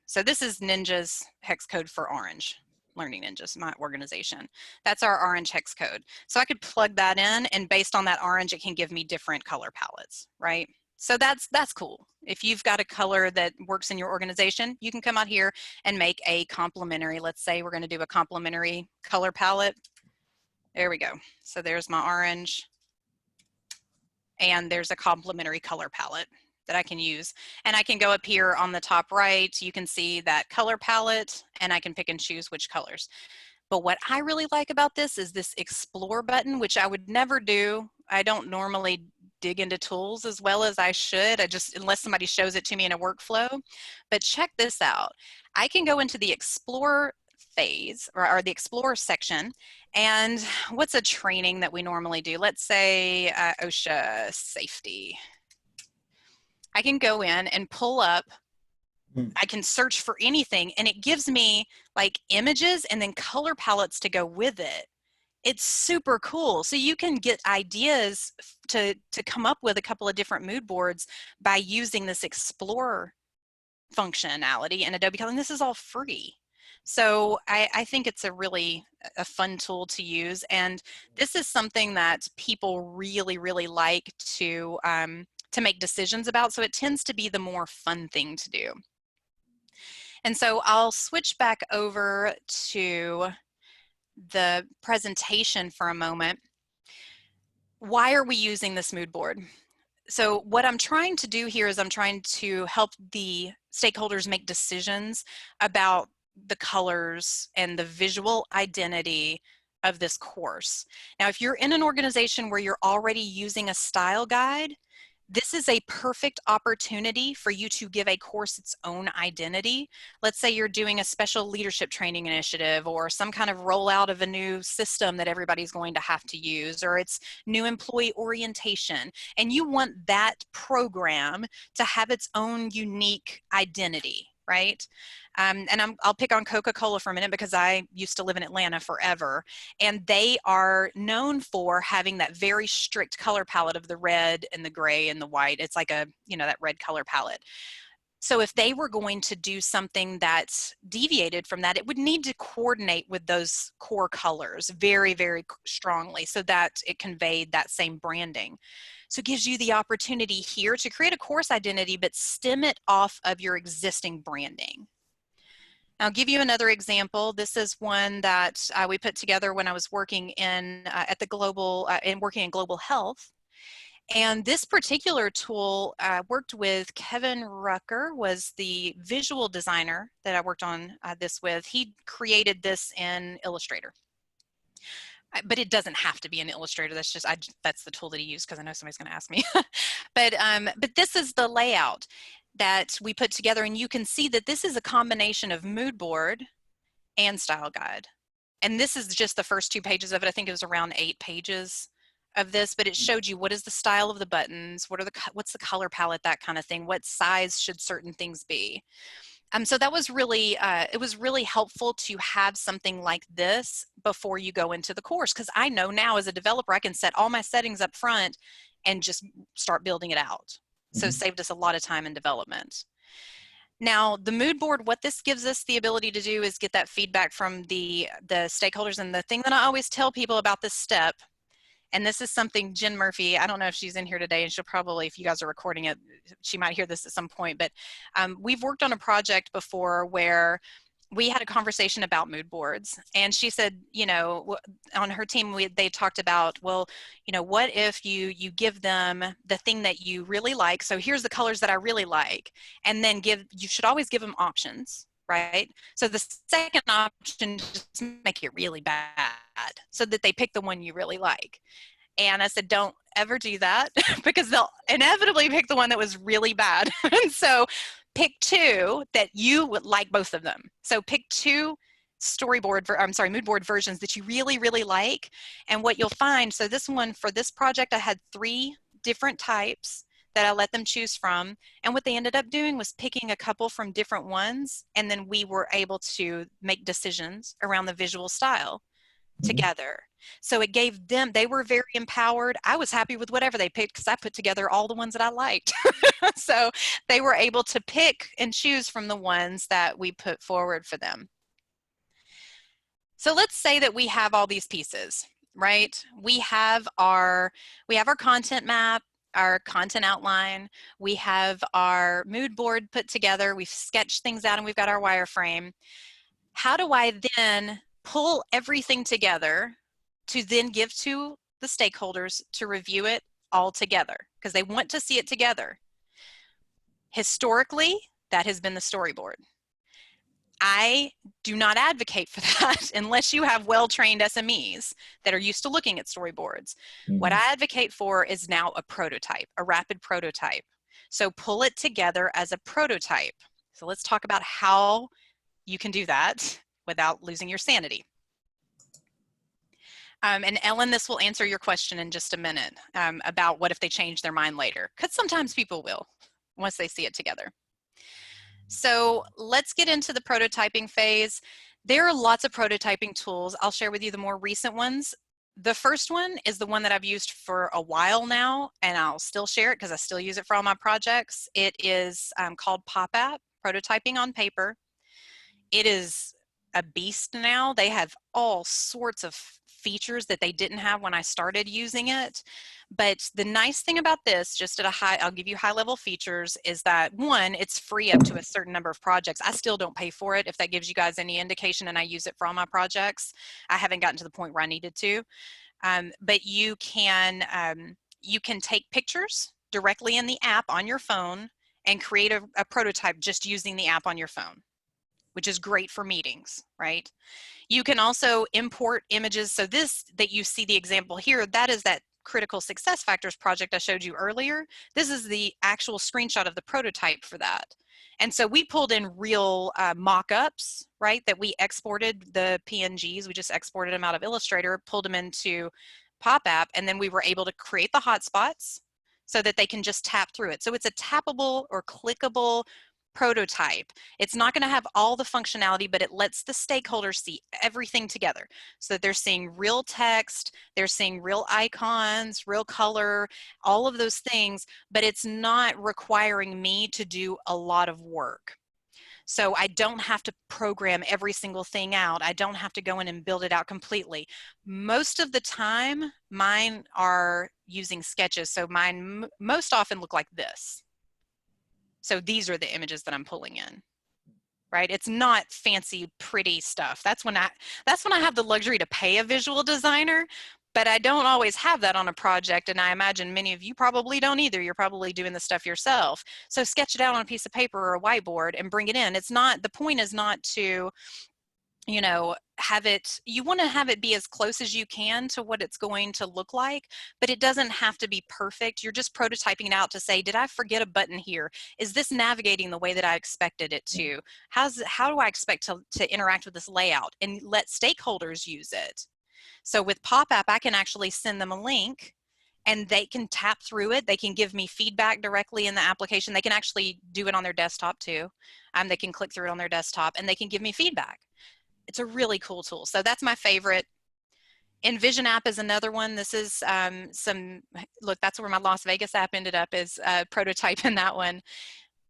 Speaker 2: so this is Ninja's hex code for orange. Learning Ninjas, my organization. That's our orange hex code. So I could plug that in and based on that orange, it can give me different color palettes, right? So that's cool. If you've got a color that works in your organization, you can come out here and make a complementary. Let's say we're going to do a complementary color palette. There we go. So there's my orange and there's a complementary color palette that I can use. And I can go up here on the top right, you can see that color palette and I can pick and choose which colors. But what I really like about this is this explore button, which I would never do. I don't normally dig into tools as well as I should. Unless somebody shows it to me in a workflow. But check this out. I can go into the explore phase or the explore section. And what's a training that we normally do? Let's say OSHA safety. I can go in and pull up, I can search for anything and it gives me like images and then color palettes to go with it. It's super cool. So you can get ideas to come up with a couple of different mood boards by using this explore functionality in Adobe Color. And this is all free. So I think it's a fun tool to use. And this is something that people really, really like to make decisions about. So it tends to be the more fun thing to do. And so I'll switch back over to the presentation for a moment. Why are we using this mood board? So what I'm trying to do here is I'm trying to help the stakeholders make decisions about the colors and the visual identity of this course. Now, if you're in an organization where you're already using a style guide, this is a perfect opportunity for you to give a course its own identity. Let's say you're doing a special leadership training initiative or some kind of rollout of a new system that everybody's going to have to use, or it's new employee orientation, and you want that program to have its own unique identity, right? And I'll pick on Coca-Cola for a minute because I used to live in Atlanta forever, and they are known for having that very strict color palette of the red and the gray and the white. It's like that red color palette. So if they were going to do something that deviated from that, it would need to coordinate with those core colors very, very strongly so that it conveyed that same branding. So it gives you the opportunity here to create a course identity, but stem it off of your existing branding. I'll give you another example. This is one that we put together when I was working in working in global health. And this particular tool worked with Kevin Rucker, was the visual designer that I worked on this with. He created this in Illustrator. But it doesn't have to be an Illustrator. That's just, that's the tool that he used because I know somebody's going to ask me. But this is the layout that we put together, and you can see that this is a combination of mood board and style guide. And this is just the first 2 pages of it. I think it was around 8 pages of this, but it showed you what is the style of the buttons, what's the color palette, that kind of thing, what size should certain things be. So that was really, it was really helpful to have something like this before you go into the course, because I know now as a developer, I can set all my settings up front and just start building it out. So it saved us a lot of time in development. Now, the mood board, what this gives us the ability to do is get that feedback from the stakeholders. And the thing that I always tell people about this step, and this is something Jen Murphy, I don't know if she's in here today, and she'll probably, if you guys are recording it, she might hear this at some point, but we've worked on a project before where we had a conversation about mood boards, and she said, you know, on her team, they talked about, well, you know, what if you give them the thing that you really like? So here's the colors that I really like, and then you should always give them options, right? So the second option, just make it really bad so that they pick the one you really like. And I said, don't ever do that because they'll inevitably pick the one that was really bad. And so pick 2 that you would like, both of them. So pick 2 mood board versions that you really, really like. And what you'll find, so this one, for this project, I had 3 different types that I let them choose from. And what they ended up doing was picking a couple from different ones. And then we were able to make decisions around the visual style together. So it gave them, they were very empowered. I was happy with whatever they picked because I put together all the ones that I liked. So they were able to pick and choose from the ones that we put forward for them. So let's say that we have all these pieces, right? We have our content map, our content outline, we have our mood board put together, we've sketched things out, and we've got our wireframe. How do I then pull everything together to then give to the stakeholders to review it all together? Because they want to see it together. Historically, that has been the storyboard. I do not advocate for that unless you have well-trained SMEs that are used to looking at storyboards. What I advocate for is now a prototype, a rapid prototype. So pull it together as a prototype. So let's talk about how you can do that without losing your sanity. And Ellen, this will answer your question in just a minute about what if they change their mind later, because sometimes people will once they see it together. So let's get into the prototyping phase. There are lots of prototyping tools. I'll share with you the more recent ones. The first one is the one that I've used for a while now, and I'll still share it because I still use it for all my projects. It is called PopApp, Prototyping on Paper. It is a beast now. They have all sorts of features that they didn't have when I started using it. But the nice thing about this, just at a high, I'll give you high level features, is that one, it's free up to a certain number of projects. I still don't pay for it, if that gives you guys any indication, and I use it for all my projects. I haven't gotten to the point where I needed to. But you can take pictures directly in the app on your phone and create a prototype just using the app on your phone, which is great for meetings, right? You can also import images. So this that you see the example here, that is that critical success factors project I showed you earlier. This is the actual screenshot of the prototype for that. And so we pulled in real mock-ups, right, that we exported the PNGs. We just exported them out of Illustrator, pulled them into PopApp, and then we were able to create the hotspots so that they can just tap through it. So it's a tappable or clickable prototype. It's not going to have all the functionality, but it lets the stakeholders see everything together. So that they're seeing real text, they're seeing real icons, real color, all of those things, but it's not requiring me to do a lot of work. So I don't have to program every single thing out. I don't have to go in and build it out completely. Most of the time, mine are using sketches. So mine most often look like this. So these are the images that I'm pulling in, right? It's not fancy, pretty stuff. That's when I have the luxury to pay a visual designer, but I don't always have that on a project, and I imagine many of you probably don't either. You're probably doing the stuff yourself. So sketch it out on a piece of paper or a whiteboard and bring it in. It's not, the point is not to, you know, have it, you want to have it be as close as you can to what it's going to look like, but it doesn't have to be perfect. You're just prototyping it out to say, did I forget a button here? Is this navigating the way that I expected it to? How do I expect to interact with this layout? And let stakeholders use it. So with PopApp, I can actually send them a link and they can tap through it. They can give me feedback directly in the application. They can actually do it on their desktop too. They can click through it on their desktop and they can give me feedback. It's a really cool tool. So that's my favorite. Envision app is another one. This is look, that's where my Las Vegas app ended up, is prototype in that one.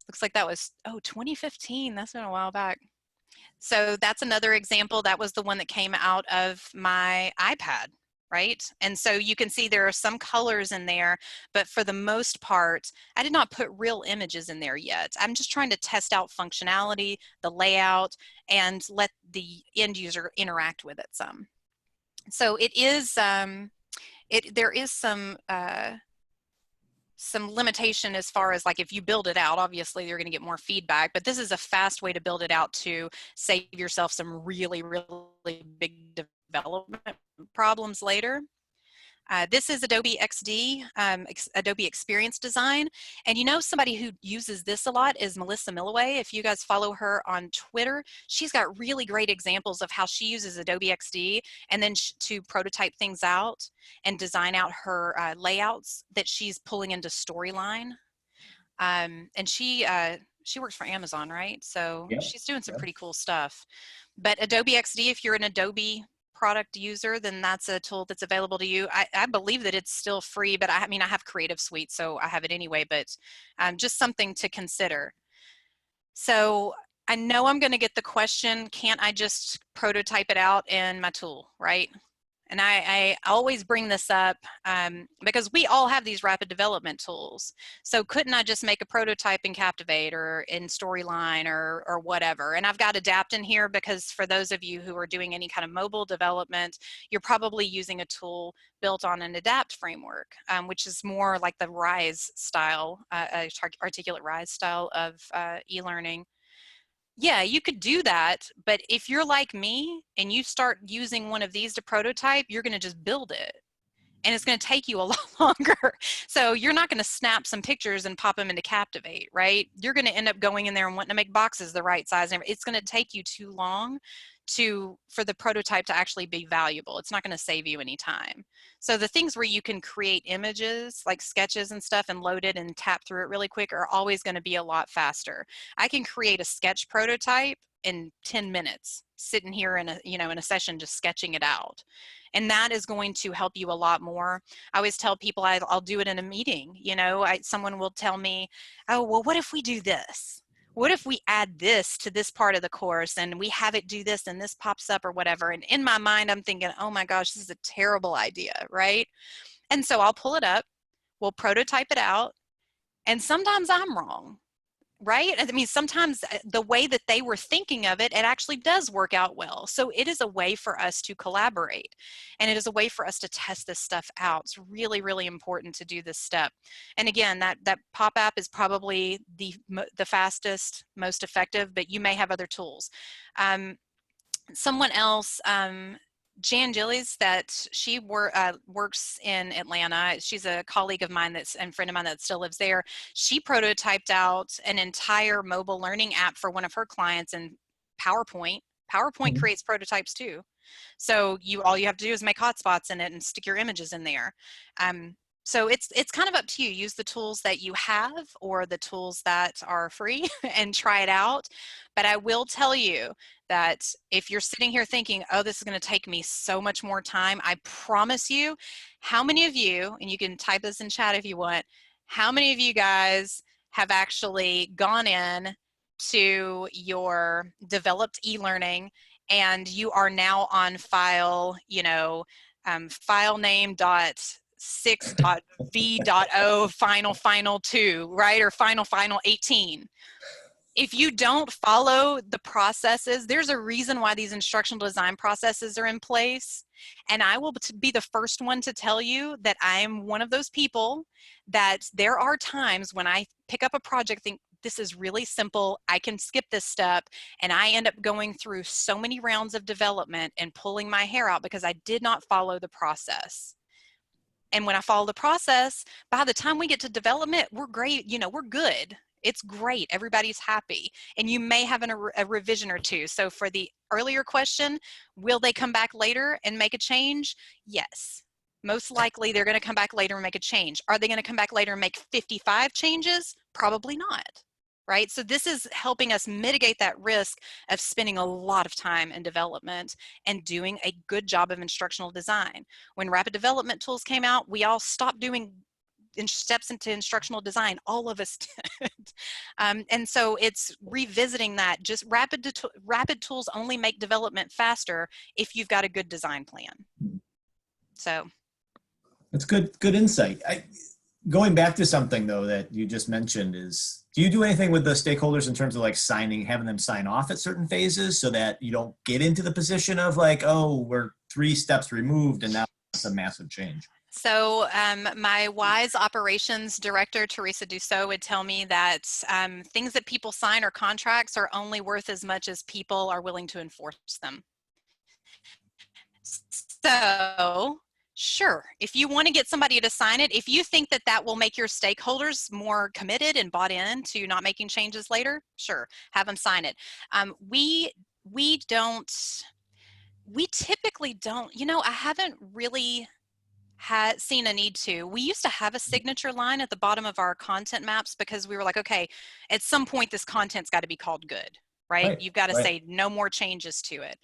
Speaker 2: Looks like that was, 2015. That's been a while back. So that's another example. That was the one that came out of my iPad, right? And so you can see there are some colors in there, but for the most part, I did not put real images in there yet. I'm just trying to test out functionality, the layout, and let the end user interact with it some. So it is, there is some limitation as far as, like, if you build it out, obviously you're going to get more feedback, but this is a fast way to build it out to save yourself some really, really big development problems later. This is Adobe XD, Adobe Experience Design. And you know, somebody who uses this a lot is Melissa Milloway. If you guys follow her on Twitter, she's got really great examples of how she uses Adobe XD and then to prototype things out and design out her layouts that she's pulling into Storyline. And she works for Amazon, right? So
Speaker 1: Yep.
Speaker 2: She's doing some pretty cool stuff. But Adobe XD, if you're an Adobe product user, then that's a tool that's available to you. I believe that it's still free, but I mean, I have Creative Suite, so I have it anyway, but just something to consider. So I know I'm going to get the question, can't I just prototype it out in my tool, right? And I always bring this up because we all have these rapid development tools. So couldn't I just make a prototype in Captivate or in Storyline or whatever? And I've got Adapt in here because for those of you who are doing any kind of mobile development, you're probably using a tool built on an Adapt framework, which is more like the RISE style, articulate RISE style of e-learning. Yeah, you could do that, but if you're like me and you start using one of these to prototype, you're going to just build it. And it's going to take you a lot longer. So you're not going to snap some pictures and pop them into Captivate, right? You're going to end up going in there and wanting to make boxes the right size. It's going to take you too long for the prototype to actually be valuable. It's not going to save you any time. So the things where you can create images like sketches and stuff and load it and tap through it really quick are always going to be a lot faster. I can create a sketch prototype in 10 minutes sitting here in a session just sketching it out. And that is going to help you a lot more. I always tell people I'll do it in a meeting. Someone will tell me, oh, well, what if we do this? What if we add this to this part of the course and we have it do this and this pops up or whatever? And in my mind, I'm thinking, oh my gosh, this is a terrible idea, right? And so I'll pull it up, we'll prototype it out, and sometimes I'm wrong. Right? I mean, sometimes the way that they were thinking of it, it actually does work out well. So it is a way for us to collaborate and it is a way for us to test this stuff out. It's really, really important to do this step. And again, that pop app is probably the fastest, most effective, but you may have other tools. Someone else, Jan Gillies, that she works in Atlanta. She's a colleague of mine and friend of mine that still lives there. She prototyped out an entire mobile learning app for one of her clients in PowerPoint. PowerPoint creates prototypes too. So all you have to do is make hotspots in it and stick your images in there. So it's kind of up to you. Use the tools that you have or the tools that are free and try it out. But I will tell you that if you're sitting here thinking, oh, this is going to take me so much more time, I promise you, how many of you, and you can type this in chat if you want, how many of you guys have actually gone in to your developed e-learning and you are now on file, file name .6.v.o final 2, right? Or final 18. If you don't follow the processes, there's a reason why these instructional design processes are in place. And I will be the first one to tell you that I'm one of those people that there are times when I pick up a project, think this is really simple, I can skip this step, and I end up going through so many rounds of development and pulling my hair out because I did not follow the process. And when I follow the process, by the time we get to development, we're great, you know, we're good. It's great, everybody's happy. And you may have a revision or two. So for the earlier question, will they come back later and make a change? Yes. Most likely they're gonna come back later and make a change. Are they gonna come back later and make 55 changes? Probably not, right? So this is helping us mitigate that risk of spending a lot of time in development and doing a good job of instructional design. When rapid development tools came out, we all stopped doing steps into instructional design. All of us did. And so it's revisiting that. Just rapid tools only make development faster if you've got a good design plan. So
Speaker 1: that's good insight. Going back to something though that you just mentioned is, do you do anything with the stakeholders in terms of like having them sign off at certain phases so that you don't get into the position of like, oh, we're 3 steps removed and now it's a massive change?
Speaker 2: So my WISE operations director, Teresa Dussault, would tell me that things that people sign or contracts are only worth as much as people are willing to enforce them. So sure, if you want to get somebody to sign it, if you think that that will make your stakeholders more committed and bought in to not making changes later, sure, have them sign it. We typically don't, you know, I haven't really seen a need to. We used to have a signature line at the bottom of our content maps because we were like, okay, at some point this content's got to be called good, right? You've got to say no more changes to it.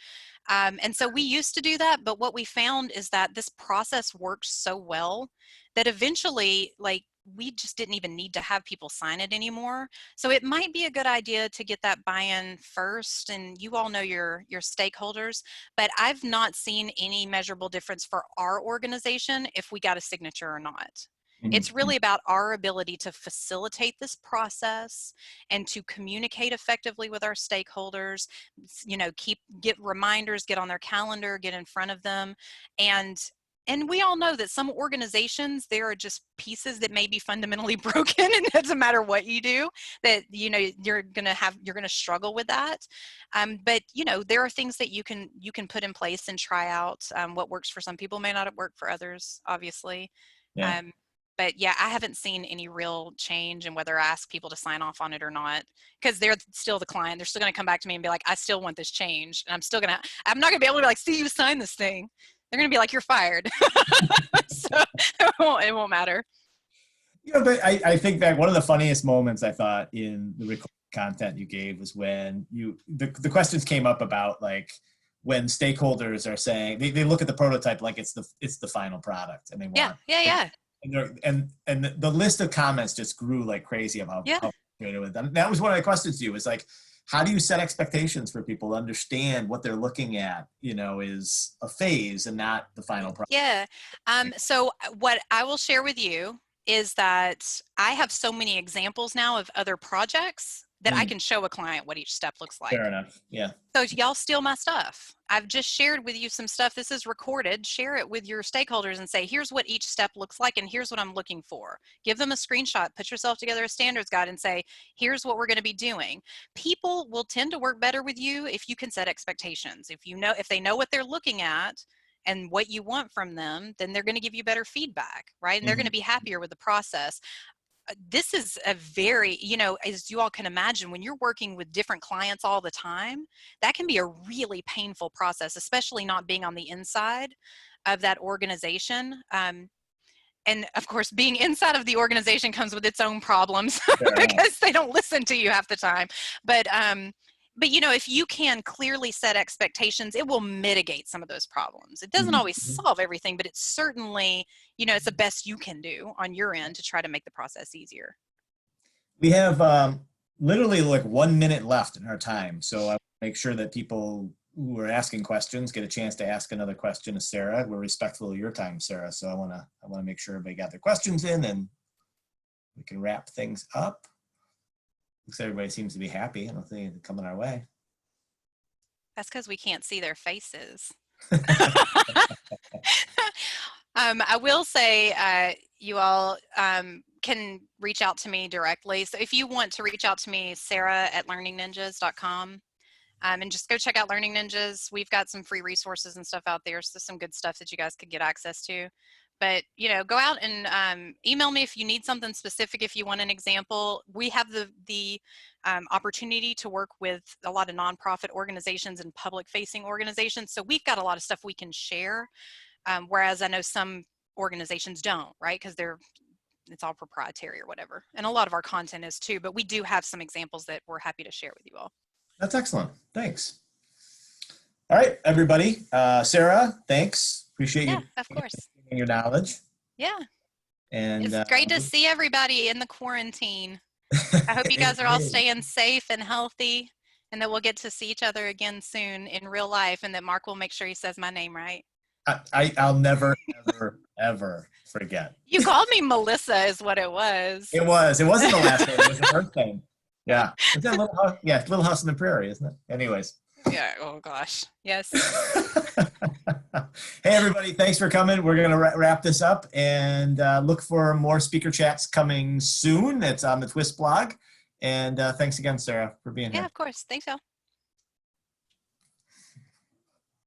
Speaker 2: And so we used to do that, but what we found is that this process works so well that eventually, like, we just didn't even need to have people sign it anymore. So it might be a good idea to get that buy-in first, and you all know your stakeholders, but I've not seen any measurable difference for our organization if we got a signature or not. It's really about our ability to facilitate this process and to communicate effectively with our stakeholders, you know, get reminders, get on their calendar, get in front of them. And we all know that some organizations, there are just pieces that may be fundamentally broken, and it doesn't matter what you do, that, you know, you're going to struggle with that. But, you know, there are things that you can put in place and try out. What works for some people may not work for others, obviously.
Speaker 1: Yeah.
Speaker 2: But yeah, I haven't seen any real change in whether I ask people to sign off on it or not, because they're still the client. They're still going to come back to me and be like, I still want this change. And I'm not going to be able to be like, see, you sign this thing. They're going to be like, you're fired. So it won't matter.
Speaker 1: Yeah, but I think that one of the funniest moments I thought in the recorded content you gave was when the questions came up about like when stakeholders are saying, they look at the prototype like it's the final product and they want.
Speaker 2: Yeah.
Speaker 1: And the list of comments just grew like crazy about how frustrated with them. That was one of the questions to you, was like, how do you set expectations for people to understand what they're looking at, you know, is a phase and not the final product?
Speaker 2: Yeah. So what I will share with you is that I have so many examples now of other projects that I can show a client what each step looks like.
Speaker 1: Fair enough. Yeah.
Speaker 2: So y'all steal my stuff. I've just shared with you some stuff. This is recorded. Share it with your stakeholders and say, here's what each step looks like and here's what I'm looking for. Give them a screenshot, put yourself together a standards guide and say, here's what we're going to be doing. People will tend to work better with you if you can set expectations. If they know what they're looking at and what you want from them, then they're going to give you better feedback, right? And they're going to be happier with the process. This is a very, you know, as you all can imagine, when you're working with different clients all the time, that can be a really painful process, especially not being on the inside of that organization. And of course, being inside of the organization comes with its own problems because they don't listen to you half the time. But you know, if you can clearly set expectations, it will mitigate some of those problems. It doesn't always solve everything, but it's certainly, you know, it's the best you can do on your end to try to make the process easier.
Speaker 1: We have literally like 1 minute left in our time. So I want to make sure that people who are asking questions get a chance to ask another question to Sarah. We're respectful of your time, Sarah. So I want to make sure everybody got their questions in and we can wrap things up. Looks like everybody seems to be happy. I don't think it's coming our way.
Speaker 2: That's because we can't see their faces. I will say you all can reach out to me directly. So if you want to reach out to me, sarah@learningninjas.com. And just go check out Learning Ninjas. We've got some free resources and stuff out there, so some good stuff that you guys could get access to. But, you know, go out and email me if you need something specific, if you want an example. We have the opportunity to work with a lot of nonprofit organizations and public-facing organizations, so we've got a lot of stuff we can share, whereas I know some organizations don't, right? Because it's all proprietary or whatever. And a lot of our content is too, but we do have some examples that we're happy to share with you all.
Speaker 1: That's excellent. Thanks. All right, everybody. Sarah, thanks. Appreciate you.
Speaker 2: Of course.
Speaker 1: Your knowledge.
Speaker 2: Yeah.
Speaker 1: And
Speaker 2: it's great to see everybody in the quarantine. I hope you guys are all staying safe and healthy, and that we'll get to see each other again soon in real life, and that Mark will make sure he says my name right.
Speaker 1: I'll never, ever, ever forget.
Speaker 2: You called me Melissa is what it was.
Speaker 1: It was. It wasn't the last name. It was the first name. Yeah. It's that Little House, Little House in the Prairie, isn't it? Anyways.
Speaker 2: Yeah. Oh, gosh. Yes.
Speaker 1: Hey, everybody. Thanks for coming. We're going to wrap this up and look for more speaker chats coming soon. It's on the Twist blog. And thanks again, Sarah, for being here.
Speaker 2: Yeah, of course. Thanks, y'all.